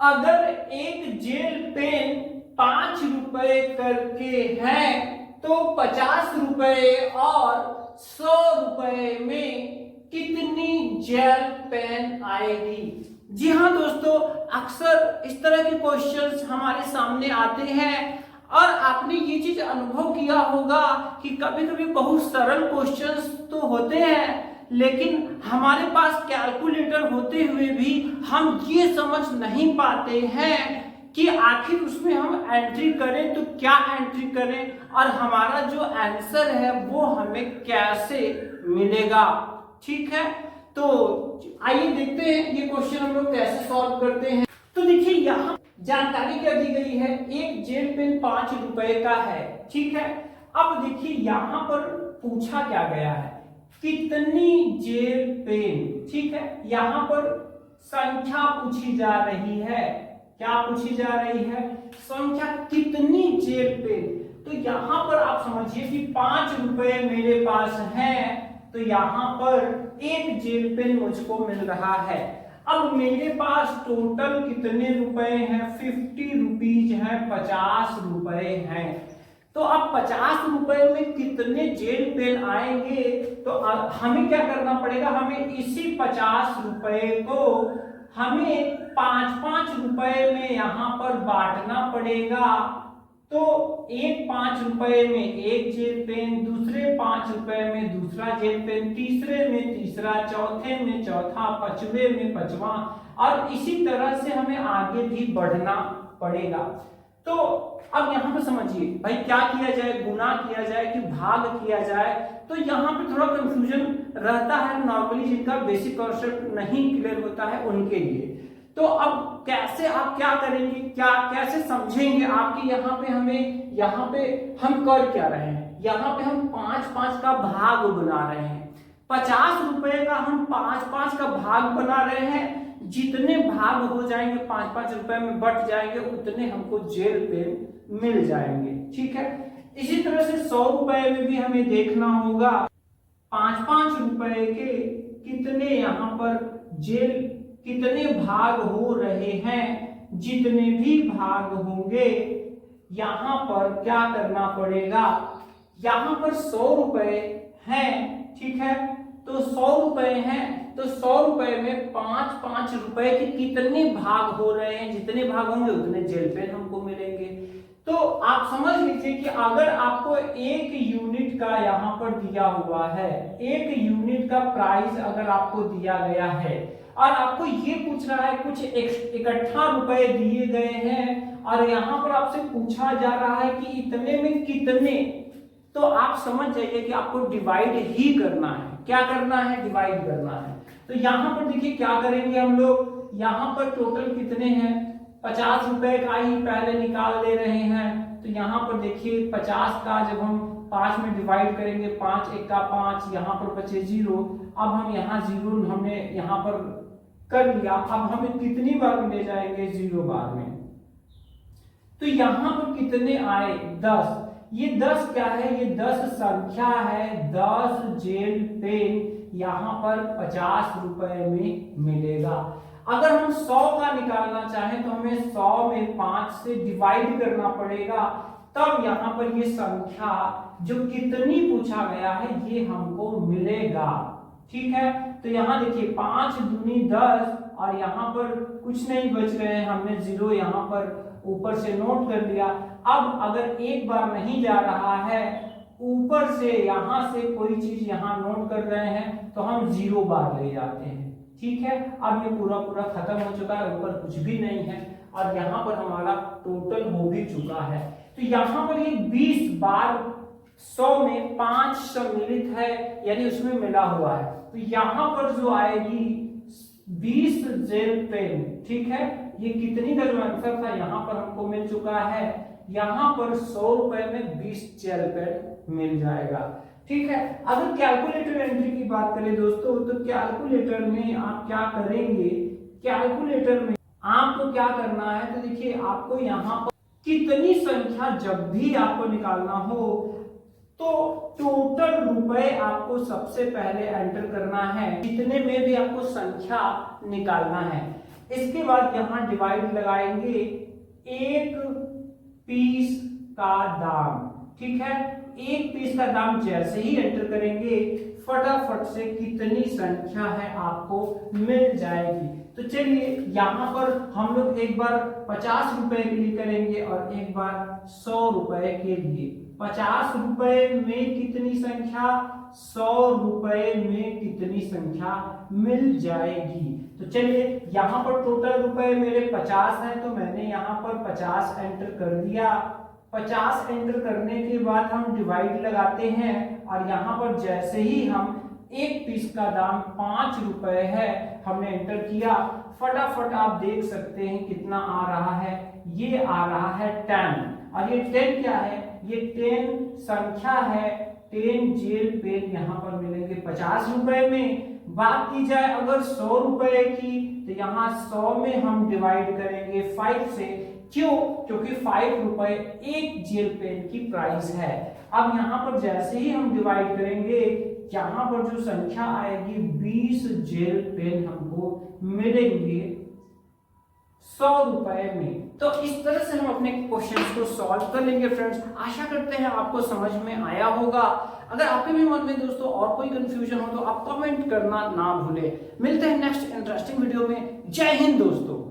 अगर एक gel pen 5 रुपए करके है तो 50 रुपए और 100 रुपए में कितनी जेल पेन आएगी। जी हाँ दोस्तों, अक्सर इस तरह के क्वेश्चंस हमारे सामने आते हैं और आपने ये चीज अनुभव किया होगा कि कभी कभी बहुत सरल क्वेश्चंस तो होते हैं लेकिन हमारे पास कैलकुलेटर होते हुए भी हम ये समझ नहीं पाते हैं कि आखिर उसमें हम एंट्री करें तो क्या एंट्री करें और हमारा जो आंसर है वो हमें कैसे मिलेगा। ठीक है, तो आइए देखते हैं ये क्वेश्चन हम लोग कैसे सॉल्व करते हैं। तो देखिए यहाँ जानकारी क्या दी गई है, एक जेल पेन 5 रुपए का है। ठीक है, अब देखिए यहाँ पर पूछा क्या गया है, कितनी जेल पेन। ठीक है, यहाँ पर संख्या पूछी जा रही है। क्या पूछी जा रही है? संख्या, कितनी जेल पेन। तो यहाँ पर आप समझिए कि 5 रुपए मेरे पास है तो यहाँ पर एक जेल पेन मुझको मिल रहा है। अब मेरे पास टोटल कितने रुपए हैं? 50 रुपीज है, 50 रुपए हैं। तो अब 50 रुपए में कितने जेल पेन आएंगे? तो हमें क्या करना पड़ेगा, हमें इसी 50 रुपए को हमें 5-5 रुपए में यहाँ पर बांटना पड़ेगा। तो एक 5 रुपए में एक जेल पेन, दूसरे 5 रुपए में दूसरा जेल पेन, तीसरे में तीसरा, चौथे में चौथा, पांचवे में पांचवा, और इसी तरह से हमें आगे भी बढ़ना पड़ेगा। तो अब यहाँ पे समझिए भाई, क्या किया जाए, गुना किया जाए कि भाग किया जाए। तो यहाँ पे थोड़ा कंफ्यूजन रहता है नॉर्मली, जिनका बेसिक कॉन्सेप्ट नहीं क्लियर होता है उनके लिए। तो अब कैसे आप क्या करेंगे, क्या कैसे समझेंगे आपकी यहाँ पे हम कर क्या रहे हैं, यहाँ पे हम 5-5 का भाग बना रहे हैं। 50 रुपए का हम 5-5 का भाग बना रहे हैं। जितने भाग हो जाएंगे 5-5 रुपए में बट जाएंगे उतने हमको जेल पेन मिल जाएंगे। ठीक है, इसी तरह से 100 रुपए में भी हमें देखना होगा 5-5 रुपए के कितने यहाँ पर जेल, कितने भाग हो रहे हैं। जितने भी भाग होंगे यहाँ पर क्या करना पड़ेगा, यहाँ पर 100 रुपए हैं। ठीक है, तो 100 रुपए हैं तो 100 रुपए में 5-5 रुपए के कितने भाग हो रहे हैं, जितने भाग होंगे उतने जेल पेन हमको मिलेंगे। तो आप समझ लीजिए कि अगर आपको 1 यूनिट का यहाँ पर दिया हुआ है, 1 यूनिट का प्राइस अगर आपको दिया गया है और आपको ये पूछ रहा है, कुछ इकट्ठा रुपए दिए गए हैं और यहाँ पर आपसे पूछा जा रहा है कि इतने में कितने, तो आप समझ जाइए कि आपको डिवाइड ही करना है। क्या करना है? डिवाइड करना है। तो यहाँ पर देखिए क्या करेंगे हम लोग, यहाँ पर टोटल कितने हैं, 50 रुपए का ही पहले निकाल ले रहे हैं। तो यहाँ पर देखिए 50 का जब हम 5 में डिवाइड करेंगे, 5 1 का 5, यहाँ पर बचे 0। अब हम यहाँ 0 हमने यहाँ पर कर लिया। अब हमें कितनी बार ले जाएंगे? 0 बार में। तो यहाँ पर कितने आए? 10। ये 10 क्या है? ये 10 संख्या है। 10 जेल पेन यहाँ पर 50 रुपए में मिलेगा। अगर हम 100 का निकालना चाहें तो हमें 100 में 5 से डिवाइड करना पड़ेगा, तब यहाँ पर ये संख्या जो कितनी पूछा गया है ये हमको मिलेगा। ठीक है, तो यहाँ देखिए 5 दूनी 10 और यहाँ पर कुछ नहीं बच रहे हैं, हमने 0 यहाँ पर ऊपर से नोट कर लिया। अब अगर एक बार नहीं जा रहा है, ऊपर से यहाँ से कोई चीज यहाँ नोट कर रहे हैं तो हम 0 बार ले जाते हैं। ठीक है, अब ये पूरा खत्म हो चुका है, ऊपर कुछ भी नहीं है और यहाँ पर हमारा टोटल हो भी चुका है। तो यहाँ पर ये 20 बार 100 में 5 सम्मिलित है, यानी उसमें मिला हुआ है। तो यहाँ पर जो आएगी 20 जेल पेन। ठीक है, ये कितनी का जो आंसर था यहाँ पर हमको मिल चुका है, यहाँ पर 100 रुपए में 20 जेल पेन मिल जाएगा। ठीक है, अगर कैलकुलेटर एंट्री की बात करें दोस्तों, तो कैलकुलेटर में आप क्या करेंगे, कैलकुलेटर में आपको क्या करना है, तो देखिए आपको यहाँ पर कितनी संख्या जब भी आपको निकालना हो तो टोटल रुपए आपको सबसे पहले एंटर करना है, जितने में भी आपको संख्या निकालना है। इसके बाद यहाँ डिवाइड लगाएंगे एक पीस का दाम, ठीक है। एक पीस का दाम जैसे ही एंटर करेंगे फटाफट से कितनी संख्या है आपको मिल जाएगी। तो चलिए यहाँ पर हम लोग एक बार 50 रुपए के लिए करेंगे और एक बार 100 रुपए के लिए। 50 रुपए में कितनी संख्या, 100 रुपए में कितनी संख्या मिल जाएगी। तो चलिए यहाँ पर टोटल रुपए मेरे 50 हैं, तो मैंने यहाँ पर 50 एंटर कर दिया। 50 एंटर करने के बाद हम डिवाइड लगाते हैं और यहाँ पर जैसे ही हम एक पीस का दाम 5 रुपए है हमने एंटर किया, फटाफट आप देख सकते हैं कितना आ रहा है, ये आ रहा है 10। और ये 10 क्या है, ये 10 संख्या है। 10 जेल पेन यहाँ पर मिलेंगे 50 रुपए में। बात की जाए अगर 100 रुपए की, तो यहाँ 100 में हम डिवाइड करेंगे 5 से। क्यों? क्योंकि 5 रुपए एक जेल पेन की प्राइस है। अब यहाँ पर जैसे ही हम डिवाइड करेंगे, यहाँ पर जो संख्या आएगी 20 जेल पेन हमको मिलेंगे 100 रुपए में। तो इस तरह से हम अपने क्वेश्चंस को सॉल्व कर लेंगे फ्रेंड्स। आशा करते हैं आपको समझ में आया होगा। अगर आपके भी मन में दोस्तों और कोई कंफ्यूजन हो तो आप कमेंट करना ना भूलें। मिलते हैं नेक्स्ट इंटरेस्टिंग वीडियो में। जय हिंद दोस्तों।